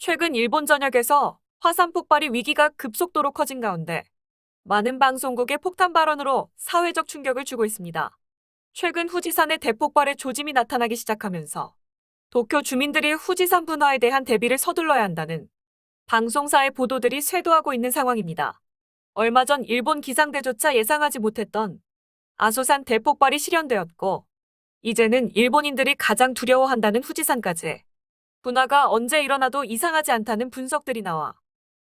최근 일본 전역에서 화산 폭발이 위기가 급속도로 커진 가운데 많은 방송국의 폭탄 발언으로 사회적 충격을 주고 있습니다. 최근 후지산의 대폭발의 조짐이 나타나기 시작하면서 도쿄 주민들이 후지산 분화에 대한 대비를 서둘러야 한다는 방송사의 보도들이 쇄도하고 있는 상황입니다. 얼마 전 일본 기상대조차 예상하지 못했던 아소산 대폭발이 실현되었고, 이제는 일본인들이 가장 두려워한다는 후지산까지 분화가 언제 일어나도 이상하지 않다는 분석들이 나와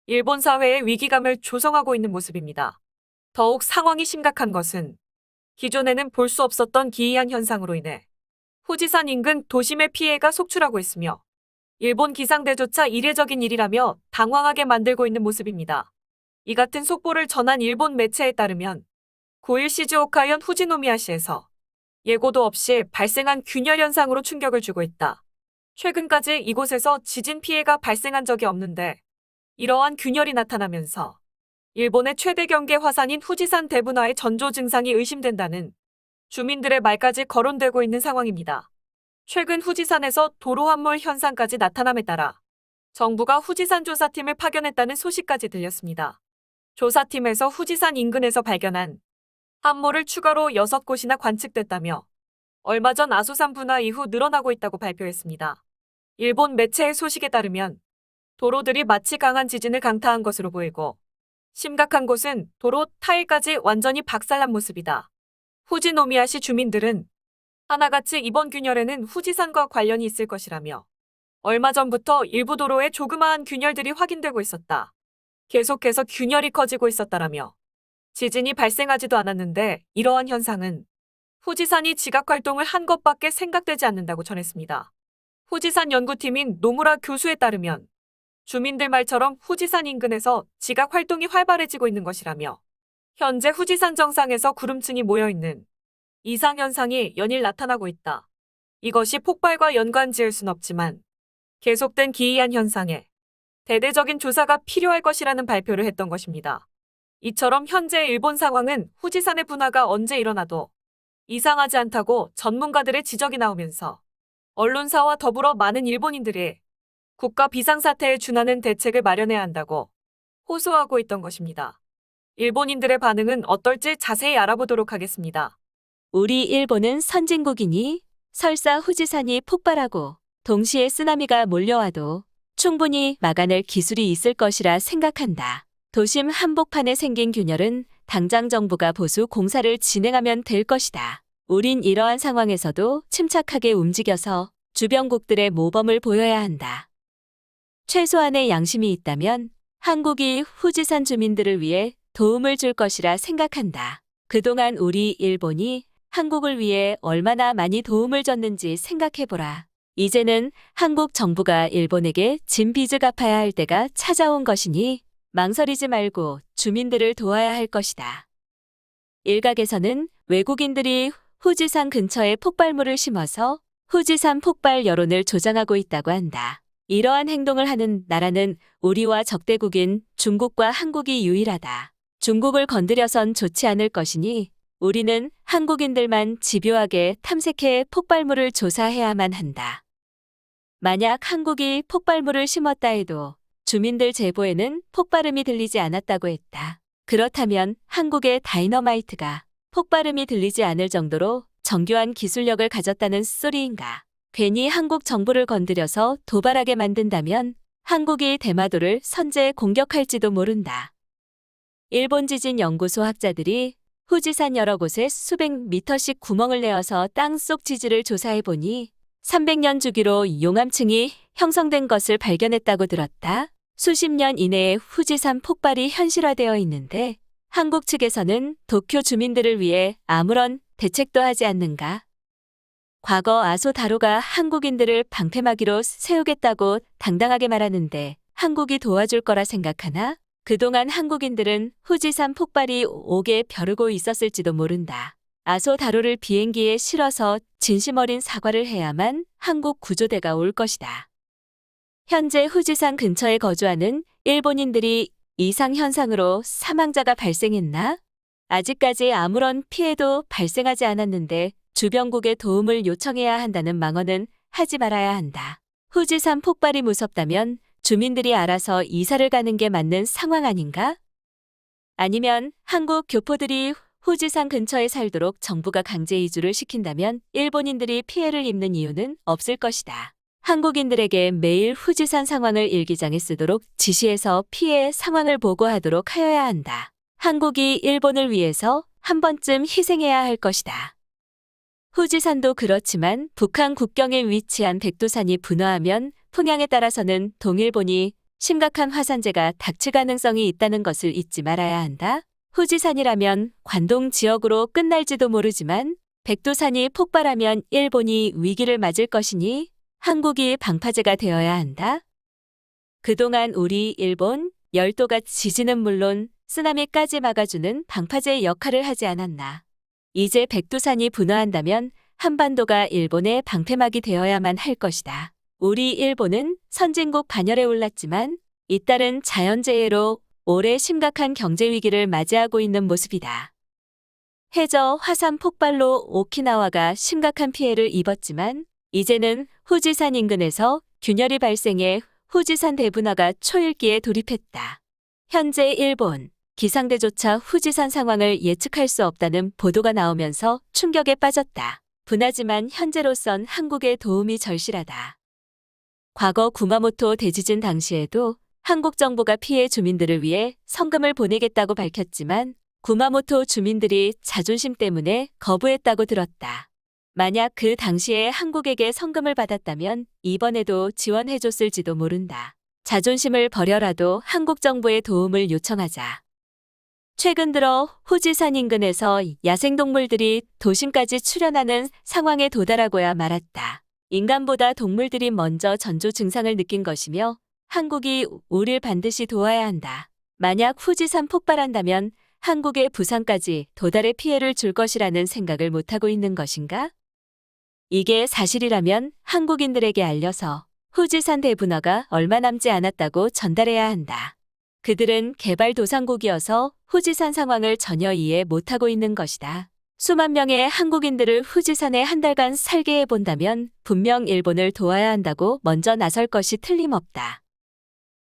일본 사회의 위기감을 조성하고 있는 모습입니다. 더욱 상황이 심각한 것은 기존에는 볼 수 없었던 기이한 현상으로 인해 후지산 인근 도심의 피해가 속출하고 있으며 일본 기상대조차 이례적인 일이라며 당황하게 만들고 있는 모습입니다. 이 같은 속보를 전한 일본 매체에 따르면 9일 시즈오카현 후지노미야시에서 예고도 없이 발생한 균열 현상으로 충격을 주고 있다. 최근까지 이곳에서 지진 피해가 발생한 적이 없는데 이러한 균열이 나타나면서 일본의 최대 경계 화산인 후지산 대분화의 전조 증상이 의심된다는 주민들의 말까지 거론되고 있는 상황입니다. 최근 후지산에서 도로 함몰 현상까지 나타남에 따라 정부가 후지산 조사팀을 파견했다는 소식까지 들렸습니다. 조사팀에서 후지산 인근에서 발견한 함몰을 추가로 6곳이나 관측됐다며 얼마 전 아소산 분화 이후 늘어나고 있다고 발표했습니다. 일본 매체의 소식에 따르면 도로들이 마치 강한 지진을 강타한 것으로 보이고 심각한 곳은 도로 타일까지 완전히 박살난 모습이다. 후지노미야시 주민들은 하나같이 이번 균열에는 후지산과 관련이 있을 것이라며 얼마 전부터 일부 도로에 조그마한 균열들이 확인되고 있었다. 계속해서 균열이 커지고 있었다라며 지진이 발생하지도 않았는데 이러한 현상은 후지산이 지각 활동을 한 것밖에 생각되지 않는다고 전했습니다. 후지산 연구팀인 노무라 교수에 따르면 주민들 말처럼 후지산 인근에서 지각 활동이 활발해지고 있는 것이라며 현재 후지산 정상에서 구름층이 모여있는 이상현상이 연일 나타나고 있다. 이것이 폭발과 연관 지을 순 없지만 계속된 기이한 현상에 대대적인 조사가 필요할 것이라는 발표를 했던 것입니다. 이처럼 현재 일본 상황은 후지산의 분화가 언제 일어나도 이상하지 않다고 전문가들의 지적이 나오면서 언론사와 더불어 많은 일본인들이 국가 비상사태에 준하는 대책을 마련해야 한다고 호소하고 있던 것입니다. 일본인들의 반응은 어떨지 자세히 알아보도록 하겠습니다. 우리 일본은 선진국이니 설사 후지산이 폭발하고 동시에 쓰나미가 몰려와도 충분히 막아낼 기술이 있을 것이라 생각한다. 도심 한복판에 생긴 균열은 당장 정부가 보수 공사를 진행하면 될 것이다. 우린 이러한 상황에서도 침착하게 움직여서 주변국들의 모범을 보여야 한다. 최소한의 양심이 있다면 한국이 후지산 주민들을 위해 도움을 줄 것이라 생각한다. 그동안 우리 일본이 한국을 위해 얼마나 많이 도움을 줬는지 생각해보라. 이제는 한국 정부가 일본에게 진 빚을 갚아야 할 때가 찾아온 것이니 망설이지 말고 주민들을 도와야 할 것이다. 일각에서는 외국인들이 후지산 근처에 폭발물을 심어서 후지산 폭발 여론을 조장하고 있다고 한다. 이러한 행동을 하는 나라는 우리와 적대국인 중국과 한국이 유일하다. 중국을 건드려선 좋지 않을 것이니 우리는 한국인들만 집요하게 탐색해 폭발물을 조사해야만 한다. 만약 한국이 폭발물을 심었다 해도 주민들 제보에는 폭발음이 들리지 않았다고 했다. 그렇다면 한국의 다이너마이트가 폭발음이 들리지 않을 정도로 정교한 기술력을 가졌다는 소리인가? 괜히 한국 정부를 건드려서 도발하게 만든다면 한국이 대마도를 선제 공격할지도 모른다. 일본 지진 연구소 학자들이 후지산 여러 곳에 수백 미터씩 구멍을 내어서 땅속 지질을 조사해보니 300년 주기로 용암층이 형성된 것을 발견했다고 들었다. 수십 년 이내에 후지산 폭발이 현실화되어 있는데 한국 측에서는 도쿄 주민들을 위해 아무런 대책도 하지 않는가? 과거 아소다로가 한국인들을 방패막이로 세우겠다고 당당하게 말하는데 한국이 도와줄 거라 생각하나? 그동안 한국인들은 후지산 폭발이 오게 벼르고 있었을지도 모른다. 아소다로를 비행기에 실어서 진심 어린 사과를 해야만 한국 구조대가 올 것이다. 현재 후지산 근처에 거주하는 일본인들이 이상현상으로 사망자가 발생했나? 아직까지 아무런 피해도 발생하지 않았는데 주변국의 도움을 요청해야 한다는 망언은 하지 말아야 한다. 후지산 폭발이 무섭다면 주민들이 알아서 이사를 가는 게 맞는 상황 아닌가? 아니면 한국 교포들이 후지산 근처에 살도록 정부가 강제 이주를 시킨다면 일본인들이 피해를 입는 이유는 없을 것이다. 한국인들에게 매일 후지산 상황을 일기장에 쓰도록 지시해서 피해 상황을 보고하도록 하여야 한다. 한국이 일본을 위해서 한 번쯤 희생해야 할 것이다. 후지산도 그렇지만 북한 국경에 위치한 백두산이 분화하면 풍향에 따라서는 동일본이 심각한 화산재가 닥칠 가능성이 있다는 것을 잊지 말아야 한다. 후지산이라면 관동 지역으로 끝날지도 모르지만 백두산이 폭발하면 일본이 위기를 맞을 것이니 한국이 방파제가 되어야 한다. 그동안 우리 일본 열도가 지진은 물론 쓰나미까지 막아주는 방파제 역할을 하지 않았나. 이제 백두산이 분화한다면 한반도가 일본의 방패막이 되어야만 할 것이다. 우리 일본은 선진국 반열에 올랐지만 잇따른 자연재해로 올해 심각한 경제 위기를 맞이하고 있는 모습이다. 해저 화산 폭발로 오키나와가 심각한 피해를 입었지만 이제는 후지산 인근에서 균열이 발생해 후지산 대분화가 초읽기에 돌입했다. 현재 일본 기상대조차 후지산 상황을 예측할 수 없다는 보도가 나오면서 충격에 빠졌다. 분하지만 현재로선 한국의 도움이 절실하다. 과거 구마모토 대지진 당시에도 한국 정부가 피해 주민들을 위해 성금을 보내겠다고 밝혔지만 구마모토 주민들이 자존심 때문에 거부했다고 들었다. 만약 그 당시에 한국에게 성금을 받았다면 이번에도 지원해줬을지도 모른다. 자존심을 버려라도 한국 정부의 도움을 요청하자. 최근 들어 후지산 인근에서 야생동물들이 도심까지 출현하는 상황에 도달하고야 말았다. 인간보다 동물들이 먼저 전조 증상을 느낀 것이며 한국이 우릴 반드시 도와야 한다. 만약 후지산 폭발한다면 한국의 부상까지 도달의 피해를 줄 것이라는 생각을 못하고 있는 것인가? 이게 사실이라면 한국인들에게 알려서 후지산 대분화가 얼마 남지 않았다고 전달해야 한다. 그들은 개발도상국이어서 후지산 상황을 전혀 이해 못하고 있는 것이다. 수만 명의 한국인들을 후지산에 한 달간 살게 해본다면 분명 일본을 도와야 한다고 먼저 나설 것이 틀림없다.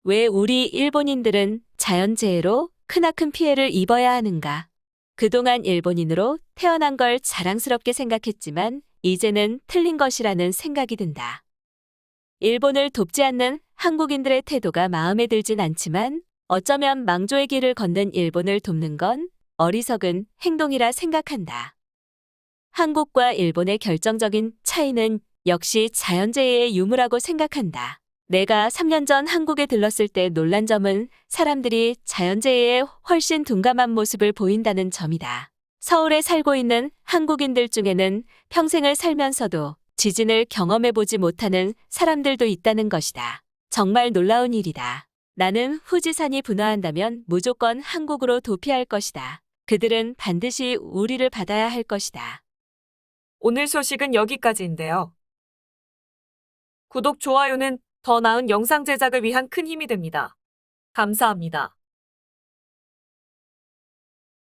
왜 우리 일본인들은 자연재해로 크나큰 피해를 입어야 하는가? 그동안 일본인으로 태어난 걸 자랑스럽게 생각했지만 이제는 틀린 것이라는 생각이 든다. 일본을 돕지 않는 한국인들의 태도가 마음에 들진 않지만 어쩌면 망조의 길을 걷는 일본을 돕는 건 어리석은 행동이라 생각한다. 한국과 일본의 결정적인 차이는 역시 자연재해의 유무라고 생각한다. 내가 3년 전 한국에 들렀을 때 놀란 점은 사람들이 자연재해에 훨씬 둔감한 모습을 보인다는 점이다. 서울에 살고 있는 한국인들 중에는 평생을 살면서도 지진을 경험해보지 못하는 사람들도 있다는 것이다. 정말 놀라운 일이다. 나는 후지산이 분화한다면 무조건 한국으로 도피할 것이다. 그들은 반드시 우리를 받아야 할 것이다. 오늘 소식은 여기까지인데요. 구독, 좋아요는 더 나은 영상 제작을 위한 큰 힘이 됩니다. 감사합니다.